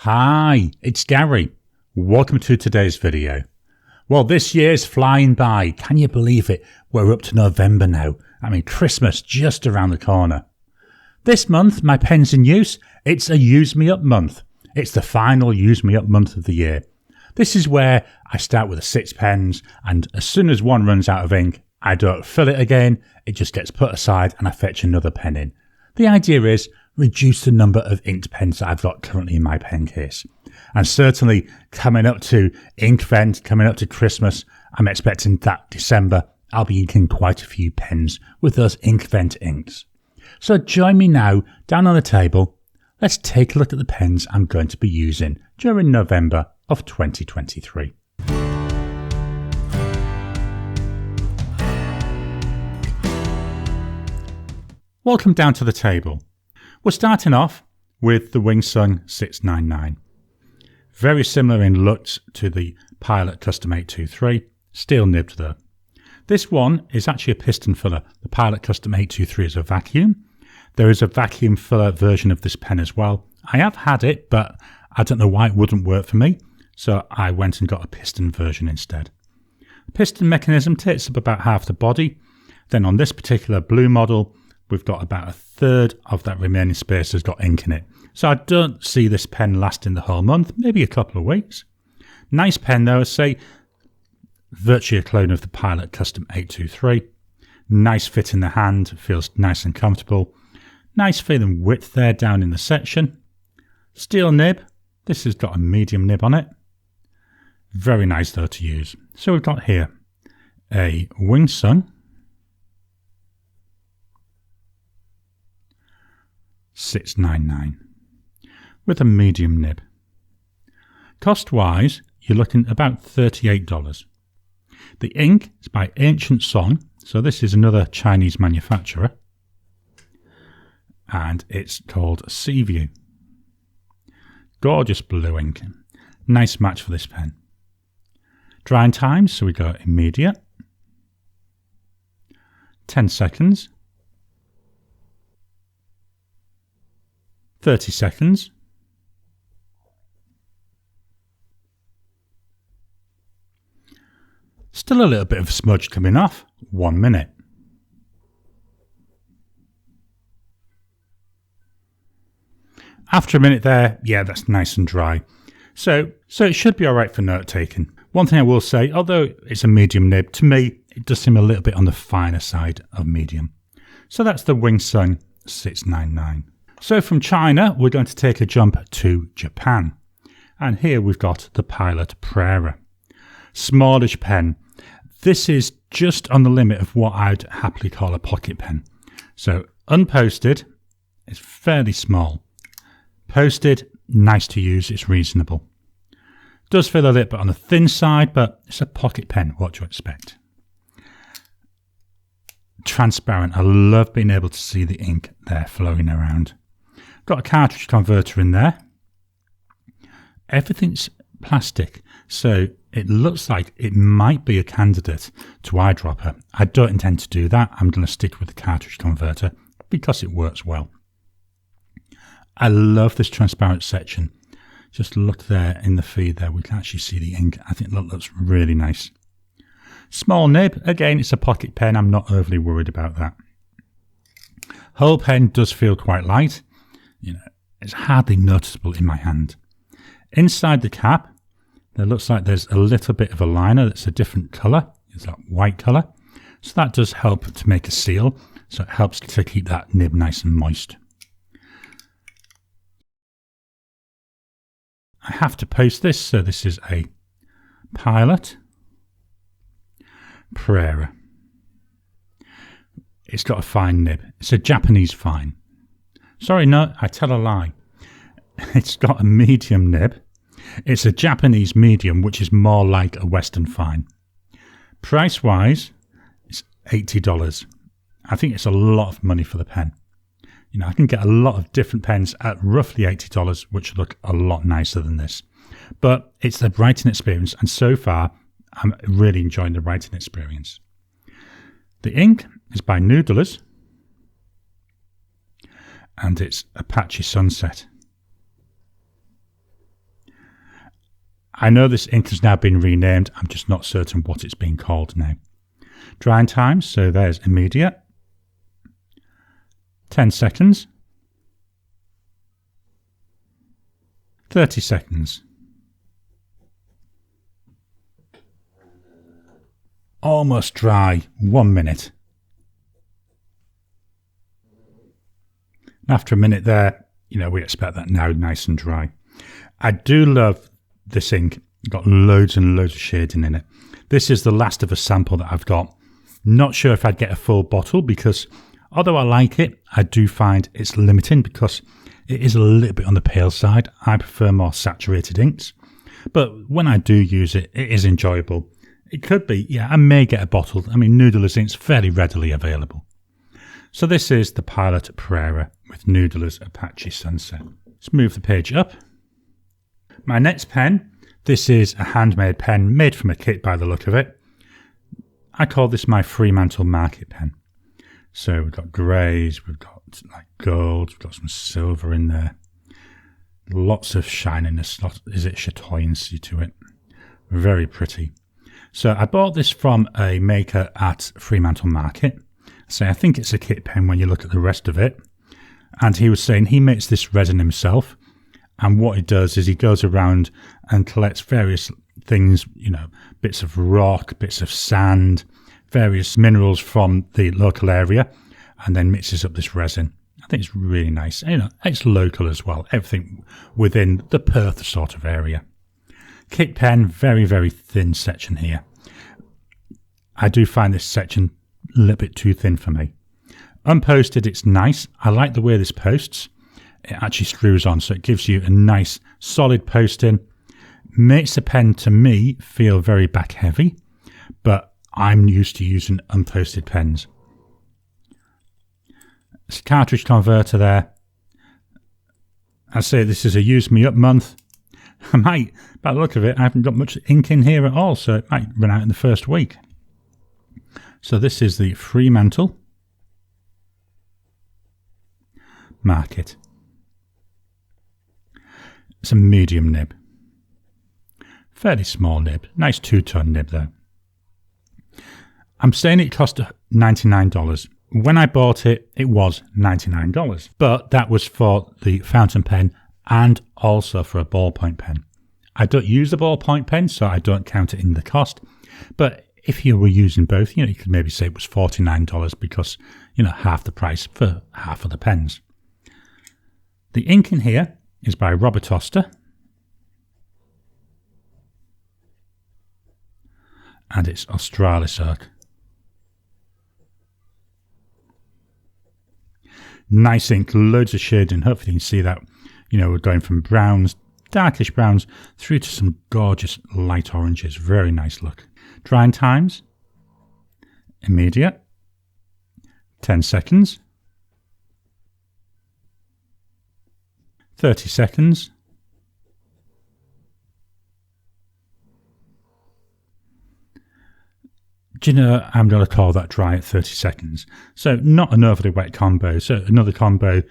Hi, it's Gary. Welcome to today's video. Well, this year's flying by. Can you believe it? We're up to November now. I mean, Christmas just around the corner. This month, my pen's in use. It's a Use Me Up month. It's the final Use Me Up month of the year. This is where I start with the 6 pens, and as soon as one runs out of ink, I don't fill it again. It just gets put aside and I fetch another pen in. The idea is reduce the number of inked pens that I've got currently in my pen case. And certainly coming up to Inkvent, coming up to Christmas, I'm expecting that December I'll be inking quite a few pens with those Inkvent inks. So join me now down on the table. Let's take a look at the pens I'm going to be using during November of 2023. Welcome down to the table. We're starting off with the Wingsung 699. Very similar in looks to the Pilot Custom 823, steel nibbed though. This one is actually a piston filler. The Pilot Custom 823 is a vacuum. There is a vacuum filler version of this pen as well. I have had it, but I don't know why it wouldn't work for me, so I went and got a piston version instead. The piston mechanism takes up about half the body. Then on this particular blue model, we've got about a third of that remaining space has got ink in it. So I don't see this pen lasting the whole month, maybe a couple of weeks. Nice pen though, say virtually a clone of the Pilot Custom 823. Nice fit in the hand, feels nice and comfortable. Nice feeling width there down in the section. Steel nib, this has got a medium nib on it. Very nice though to use. So we've got here a Wingsung 699 with a medium nib. Cost wise, you're looking about $38. The ink is by Ancient Song, so this is another Chinese manufacturer, and it's called Seaview. Gorgeous blue ink, nice match for this pen. Drying times, so we go immediate, 10 seconds, 30 seconds, still a little bit of smudge coming off, 1 minute. After a minute there, yeah, that's nice and dry. So it should be alright for note taking. One thing I will say, although it's a medium nib, to me, it does seem a little bit on the finer side of medium. So that's the Wingsung 699. So from China, we're going to take a jump to Japan. And here we've got the Pilot Prera. Smallish pen. This is just on the limit of what I'd happily call a pocket pen. So unposted, it's fairly small. Posted, nice to use, it's reasonable. Does feel a little bit on the thin side, but it's a pocket pen, what do you expect? Transparent, I love being able to see the ink there flowing around. Got a cartridge converter in there. Everything's plastic, so it looks like it might be a candidate to eyedropper. I don't intend to do that. I'm going to stick with the cartridge converter because it works well. I love this transparent section. Just look there in the feed there. We can actually see the ink. I think that looks really nice. Small nib. Again, it's a pocket pen. I'm not overly worried about that. Whole pen does feel quite light. You know, it's hardly noticeable in my hand. Inside the cap, there looks like there's a little bit of a liner that's a different colour. It's that white colour. So that does help to make a seal. So it helps to keep that nib nice and moist. I have to post this, so this is a Pilot Prera. It's got a fine nib. It's a Japanese fine. Sorry, no, I tell a lie. It's got a medium nib. It's a Japanese medium, which is more like a Western fine. Price-wise, it's $80. I think it's a lot of money for the pen. You know, I can get a lot of different pens at roughly $80, which look a lot nicer than this. But it's the writing experience, and so far, I'm really enjoying the writing experience. The ink is by Noodlers, and it's Apache Sunset. I know this ink has now been renamed. I'm just not certain what it's being called now. Drying time, so there's immediate. 10 seconds. 30 seconds. Almost dry, 1 minute. After a minute there, we expect that now nice and dry. I do love this ink. It's got loads and loads of shading in it. This is the last of a sample that I've got. Not sure if I'd get a full bottle because although I like it, I do find it's limiting because it is a little bit on the pale side. I prefer more saturated inks. But when I do use it, it is enjoyable. It could be, I may get a bottle. Noodlers ink's fairly readily available. So this is the Pilot Prera with Noodlers Apache Sunset. Let's move the page up. My next pen, this is a handmade pen made from a kit by the look of it. I call this my Fremantle market pen. So we've got greys, we've got like gold, we've got some silver in there. Lots of shininess, is it chatoyancy to it. Very pretty. So I bought this from a maker at Fremantle Market. So I think it's a kit pen when you look at the rest of it. And he was saying he makes this resin himself. And what he does is he goes around and collects various things, bits of rock, bits of sand, various minerals from the local area, and then mixes up this resin. I think it's really nice. It's local as well. Everything within the Perth sort of area. Kit pen, very, very thin section here. I do find this section a little bit too thin for me. Unposted, it's nice. I like the way this posts. It actually screws on, so it gives you a nice solid posting. Makes the pen, to me, feel very back heavy, but I'm used to using unposted pens. It's a cartridge converter there. I say this is a use me up month. I might, by the look of it, I haven't got much ink in here at all, so it might run out in the first week. So this is the Fremantle Market. It's a medium nib. Fairly small nib. Nice 2-ton nib though. I'm saying it cost $99. When I bought it, it was $99. But that was for the fountain pen and also for a ballpoint pen. I don't use the ballpoint pen, so I don't count it in the cost. But if you were using both, you could maybe say it was $49 because, half the price for half of the pens. The ink in here is by Robert Oster. And it's Australis oak. Nice ink, loads of shading. Hopefully you can see that. We're going from browns, darkish browns, through to some gorgeous light oranges. Very nice look. Drying times, immediate, 10 seconds, 30 seconds, do you know, I'm going to call that dry at 30 seconds. So not an overly wet combo. So another combo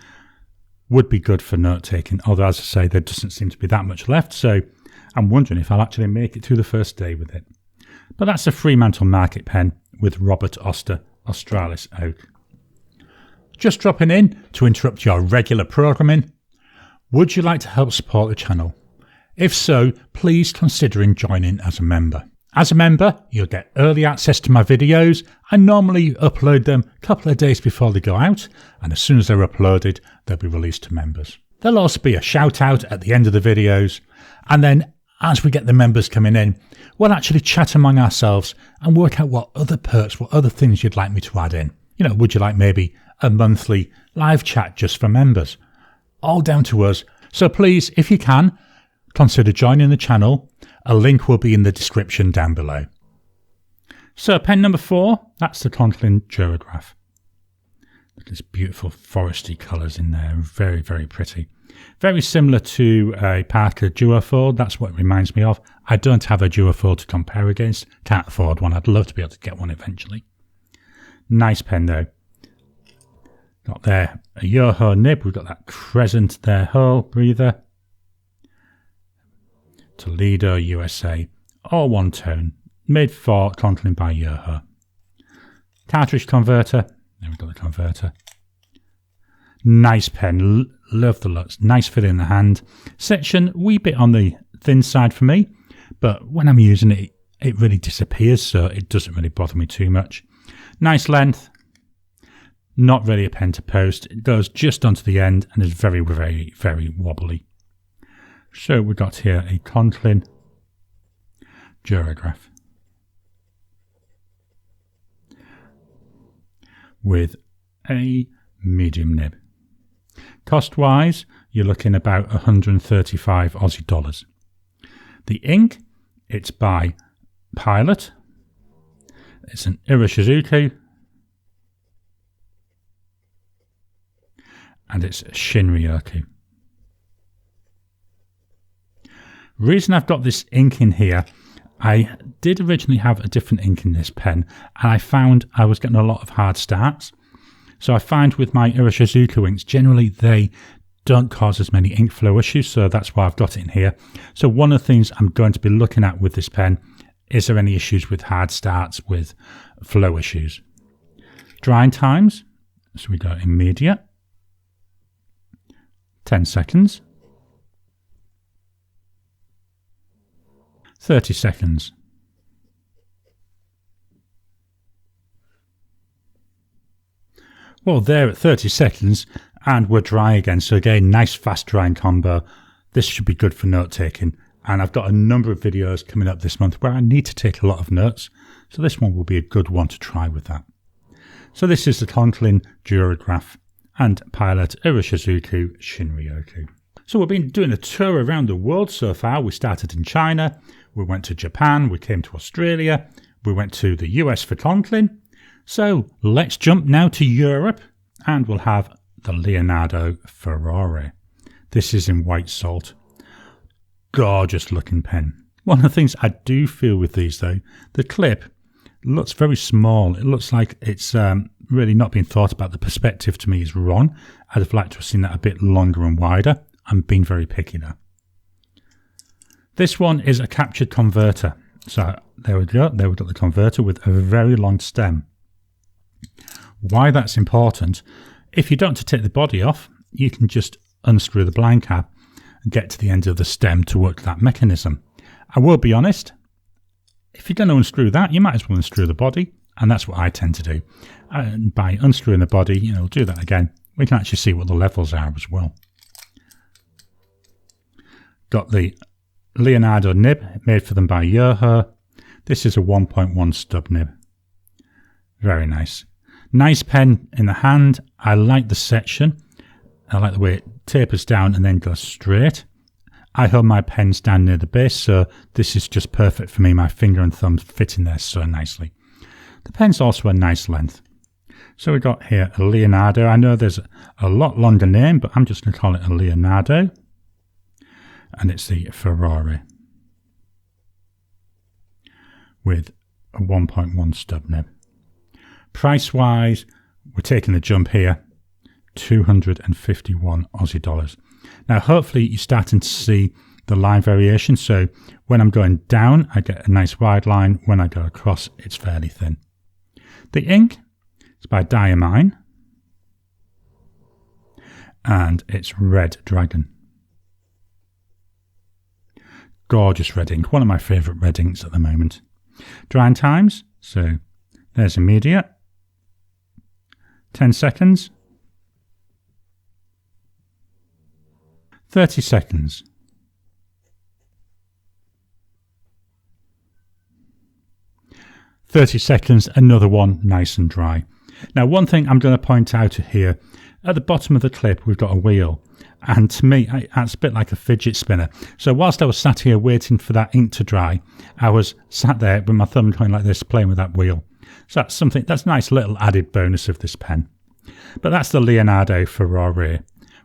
would be good for note taking. Although, as I say, there doesn't seem to be that much left. So I'm wondering if I'll actually make it through the first day with it. But that's a Fremantle Market pen with Robert Oster Australis oak. Just dropping in to interrupt your regular programming. Would you like to help support the channel? If so, please consider joining as a member. As a member, you'll get early access to my videos. I normally upload them a couple of days before they go out, and as soon as they're uploaded, they'll be released to members. There'll also be a shout out at the end of the videos, and then as we get the members coming in, we'll actually chat among ourselves and work out what other perks, what other things you'd like me to add in. Would you like maybe a monthly live chat just for members? All down to us. So please, if you can, consider joining the channel. A link will be in the description down below. So pen number 4, that's the Conklin Duragraph. Look at this beautiful foresty colours in there. Very, very pretty. Very similar to a Parker Duofold. That's what it reminds me of. I don't have a Duofold to compare against. Can't afford one. I'd love to be able to get one eventually. Nice pen though. Got there a Yoho nib. We've got that crescent there, hole breather. Toledo, USA, all one tone, made for Conklin by Yoho. Cartridge converter, there we got the converter. Nice pen, love the looks, nice fit in the hand. Section, wee bit on the thin side for me, but when I'm using it, it really disappears, so it doesn't really bother me too much. Nice length, not really a pen to post. It goes just onto the end and is very, very, very wobbly. So we've got here a Conklin Duragraph with a medium nib. Cost-wise, you're looking about 135 Aussie dollars. The ink, it's by Pilot. It's an Iroshizuku. And it's Shin-Ryoku. Reason I've got this ink in here, I did originally have a different ink in this pen, and I found I was getting a lot of hard starts. So I find with my Iroshizuku inks, generally they don't cause as many ink flow issues, so that's why I've got it in here. So one of the things I'm going to be looking at with this pen, is there any issues with hard starts, with flow issues? Drying times, so we go immediate, 10 seconds, 30 seconds. Well, there at 30 seconds, and we're dry again. So again, nice fast drying combo. This should be good for note taking. And I've got a number of videos coming up this month where I need to take a lot of notes. So this one will be a good one to try with that. So this is the Conklin Duragraph and Pilot Iroshizuku Shin-Ryoku. So we've been doing a tour around the world so far. We started in China, we went to Japan, we came to Australia, we went to the US for Conklin. So let's jump now to Europe, and we'll have the Leonardo Furore. This is in white salt. Gorgeous looking pen. One of the things I do feel with these though, the clip looks very small. It looks like it's really not being thought about. The perspective to me is wrong. I'd have liked to have seen that a bit longer and wider. I'm being very picky there. This one is a captured converter. So there we go. There we've got the converter with a very long stem. Why that's important, if you don't want to take the body off, you can just unscrew the blind cap and get to the end of the stem to work that mechanism. I will be honest, if you're going to unscrew that, you might as well unscrew the body, and that's what I tend to do. And by unscrewing the body, we'll do that again. We can actually see what the levels are as well. Got the Leonardo nib, made for them by Yoho. This is a 1.1 stub nib. Very nice. Nice pen in the hand. I like the section. I like the way it tapers down and then goes straight. I hold my pens down near the base, so this is just perfect for me. My finger and thumb fit in there so nicely. The pen's also a nice length. So we got here a Leonardo. I know there's a lot longer name, but I'm just going to call it a Leonardo. And it's the Furore with a 1.1 stub nib. Price-wise, we're taking the jump here, 251 Aussie dollars. Now, hopefully you're starting to see the line variation. So when I'm going down, I get a nice wide line. When I go across, it's fairly thin. The ink is by Diamine, and it's Red Dragon. Gorgeous red ink, one of my favourite red inks at the moment. Drying times, so there's immediate, 10 seconds, 30 seconds, 30 seconds, another one nice and dry. Now, one thing I'm going to point out here, at the bottom of the clip we've got a wheel, and to me it's a bit like a fidget spinner. So whilst I was sat here waiting for that ink to dry, I was sat there with my thumb going like this, playing with that wheel. So that's a nice little added bonus of this pen. But that's the Leonardo Furore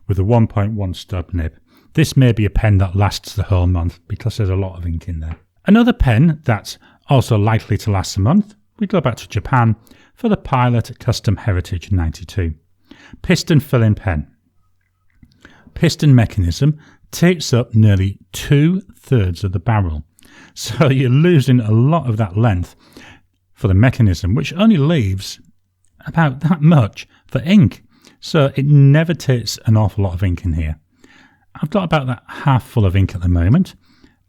with a 1.1 stub nib. This may be a pen that lasts the whole month because there's a lot of ink in there. Another pen that's also likely to last a month, we go back to Japan for the Pilot Custom Heritage 92. Piston fill-in pen. Piston mechanism takes up nearly 2/3 of the barrel. So you're losing a lot of that length for the mechanism, which only leaves about that much for ink. So it never takes an awful lot of ink in here. I've got about that half full of ink at the moment.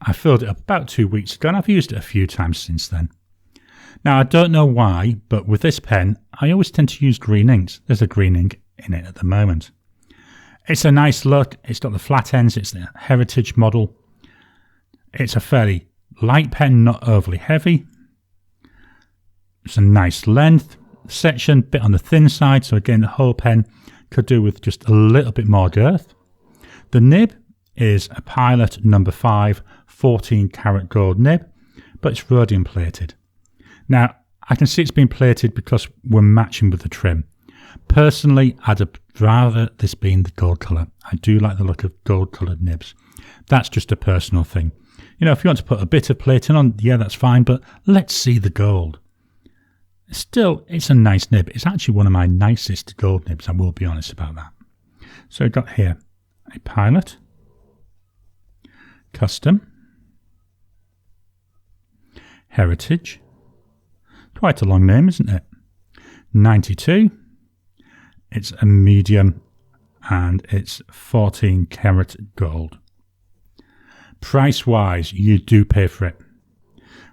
I filled it up about 2 weeks ago and I've used it a few times since then. Now I don't know why, but with this pen I always tend to use green inks. There's a green ink in it at the moment. It's a nice look. It's got the flat ends. It's the Heritage model. It's a fairly light pen, not overly heavy. It's a nice length. Section, bit on the thin side, so again the whole pen could do with just a little bit more girth. The nib is a Pilot number 5 14 karat gold nib, but it's rhodium plated. Now I can see it's been plated because we're matching with the trim. Personally, I'd rather this be in the gold colour. I do like the look of gold coloured nibs. That's just a personal thing. You know, if you want to put a bit of plating on, yeah, that's fine, but let's see the gold. Still, it's a nice nib. It's actually one of my nicest gold nibs, I will be honest about that. So I've got here a Pilot, Custom, Heritage, quite a long name, isn't it? 92, it's a medium and it's 14 karat gold. Price wise, you do pay for it.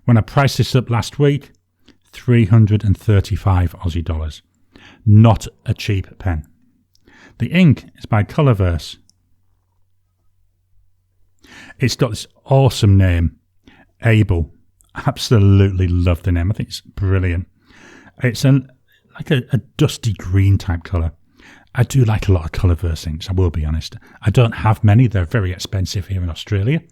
When I priced this up last week, 335 Aussie dollars. Not a cheap pen. The ink is by Colorverse. It's got this awesome name, Able. Absolutely love the name. I think it's brilliant. It's like a dusty green type colour. I do like a lot of Colorverse inks, I will be honest. I don't have many. They're very expensive here in Australia.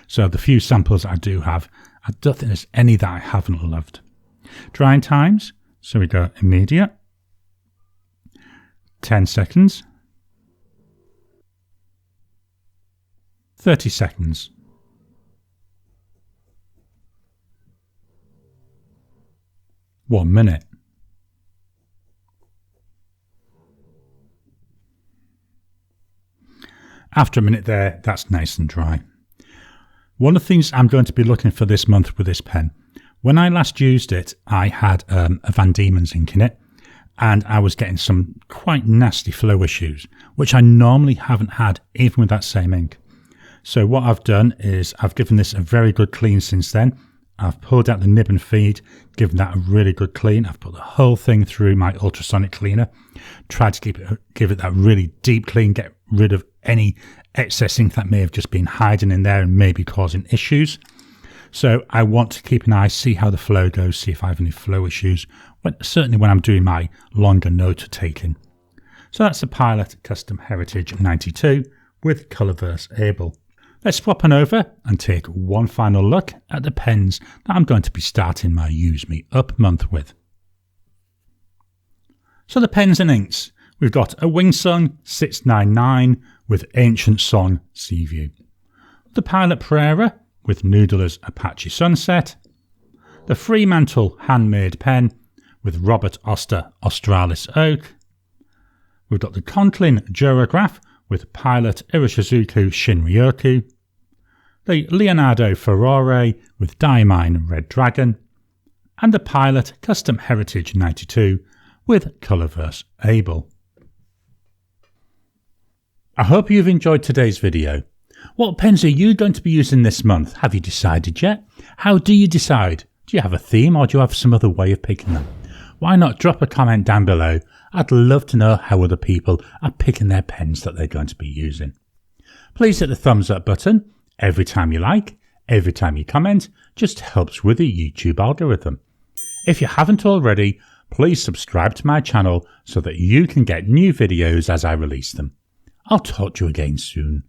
So the few samples I do have, I don't think there's any that I haven't loved. Drying times, so we go immediate, 10 seconds, 30 seconds, 1 minute. After a minute there, that's nice and dry. One of the things I'm going to be looking for this month with this pen, when I last used it, I had a Van Diemen's ink in it, and I was getting some quite nasty flow issues, which I normally haven't had even with that same ink. So what I've done is I've given this a very good clean since then. I've pulled out the nib and feed, given that a really good clean. I've put the whole thing through my ultrasonic cleaner, tried to give it that really deep clean, get rid of any excess ink that may have just been hiding in there and maybe causing issues. So I want to keep an eye, see how the flow goes, see if I have any flow issues, certainly when I'm doing my longer note taking. So that's the Pilot Custom Heritage 92 with Colorverse Able. Let's swap on over and take one final look at the pens that I'm going to be starting my Use Me Up month with. So the pens and inks. We've got a Wingsung 699 with Ancient Song Seaview. The Pilot Prera with Noodlers Apache Sunset, the Fremantle Handmade pen with Robert Oster Australis Oak. We've got the Conklin Duragraph with Pilot Iroshizuku Shin-Ryoku, the Leonardo Furore with Diamine Red Dragon, and the Pilot Custom Heritage 92 with Colorverse Able. I hope you've enjoyed today's video. What pens are you going to be using this month? Have you decided yet? How do you decide? Do you have a theme or do you have some other way of picking them? Why not drop a comment down below? I'd love to know how other people are picking their pens that they're going to be using. Please hit the thumbs up button. Every time you like, every time you comment, just helps with the YouTube algorithm. If you haven't already, please subscribe to my channel so that you can get new videos as I release them. I'll talk to you again soon.